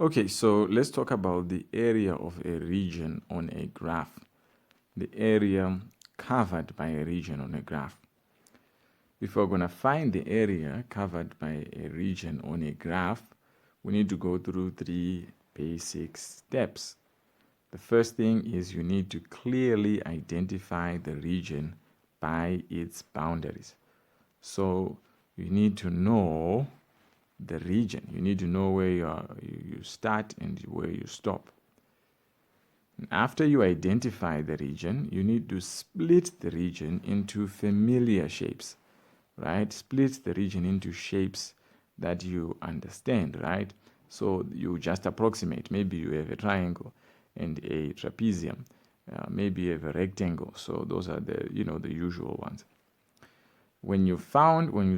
Okay, so let's talk about the area of a region on a graph. The area covered by a region on a graph. If we're going to find the area covered by a region on a graph, we need to go through 3 basic steps. The first thing is you need to clearly identify the region by its boundaries. So you need to know the region. You need to know where you start and where you stop. And after you identify the region, you need to split the region into familiar shapes, right? Split the region into shapes that you understand, right? So you just approximate. Maybe you have a triangle and a trapezium. Maybe you have a rectangle. So those are the usual ones. When you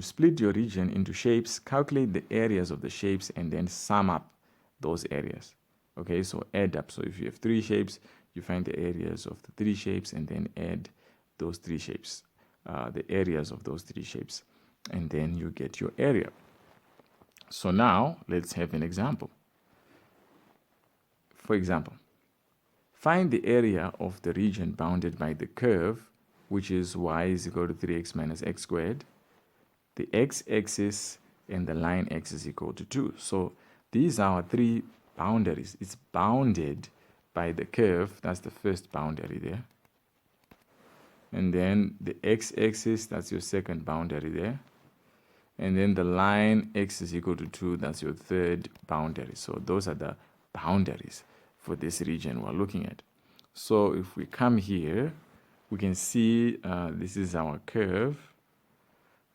split your region into shapes, calculate the areas of the shapes and then sum up those areas. Okay, so add up. So if you have 3 shapes, you find the areas of the 3 shapes and then add those 3 shapes, the areas of those 3 shapes, and then you get your area. So now let's have an example. For example, find the area of the region bounded by the curve, which is y is equal to 3x minus x squared, the x-axis, and the line x is equal to 2. So these are our 3 boundaries. It's bounded by the curve. That's the first boundary there. And then the x-axis, that's your second boundary there. And then the line x is equal to 2, that's your third boundary. So those are the boundaries for this region we're looking at. So if we come here, we can see this is our curve.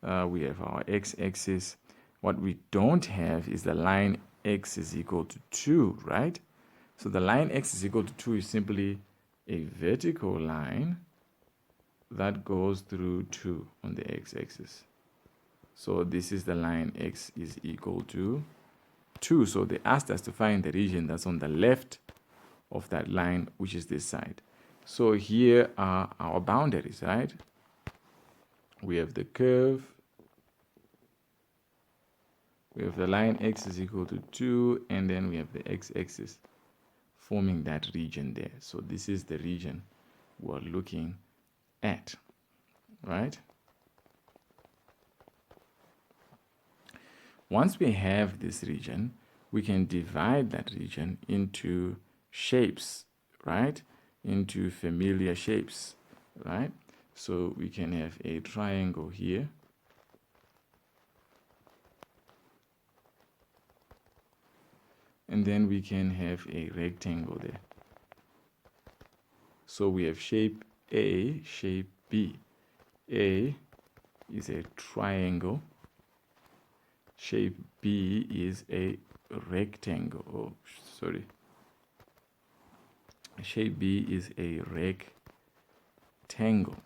We have our x-axis. What we don't have is the line x is equal to 2, right? So the line x is equal to 2 is simply a vertical line that goes through 2 on the x-axis. So this is the line x is equal to 2. So they asked us to find the region that's on the left of that line, which is this side. So here are our boundaries, right? We have the curve. We have the line x is equal to 2, and then we have the x-axis forming that region there. So this is the region we're looking at, right? Once we have this region, we can divide that region into shapes, right? Into familiar shapes, right? So we can have a triangle here. And then we can have a rectangle there. So we have shape A, shape B. A is a triangle. Shape B is a rectangle. Oh, sorry. Shape B is a rectangle.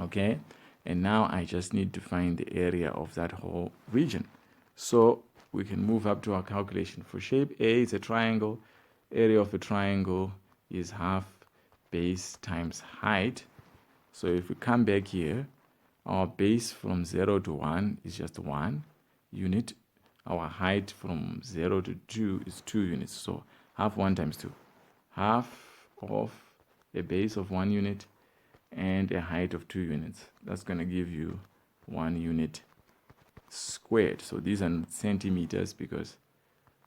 Okay? And now I just need to find the area of that whole region. So we can move up to our calculation. For shape A, it's a triangle. Area of a triangle is half base times height. So if we come back here, our base from 0 to 1 is just 1 unit. Our height from 0 to 2 is 2 units. So half 1 times 2. Half of a base of 1 unit and a height of 2 units. That's going to give you 1 unit squared. So these are centimeters because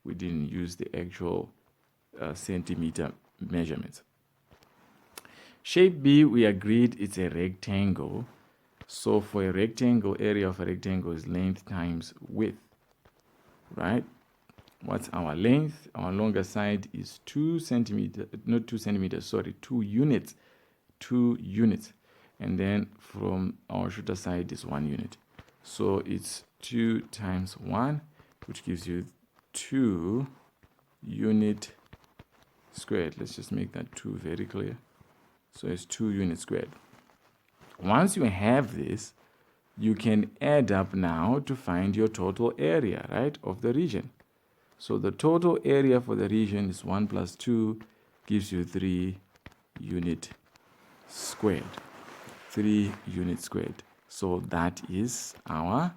we didn't use the actual centimeter measurements. Shape B, we agreed it's a rectangle. So for a rectangle, area of a rectangle is length times width, right? What's our length? Our longer side is 2 centimeters, not 2 centimeters, sorry, 2 units. 2 units. And then from our shorter side is 1 unit. So it's 2 times 1, which gives you 2 unit squared. Let's just make that 2 very clear. So it's 2 units squared. Once you have this, you can add up now to find your total area, right, of the region. So the total area for the region is 1 plus 2 gives you 3 unit squared. 3 units squared. So that is our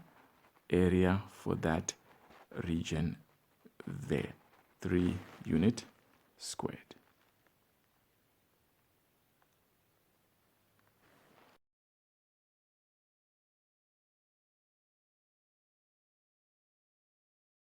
area for that region there. 3 unit squared.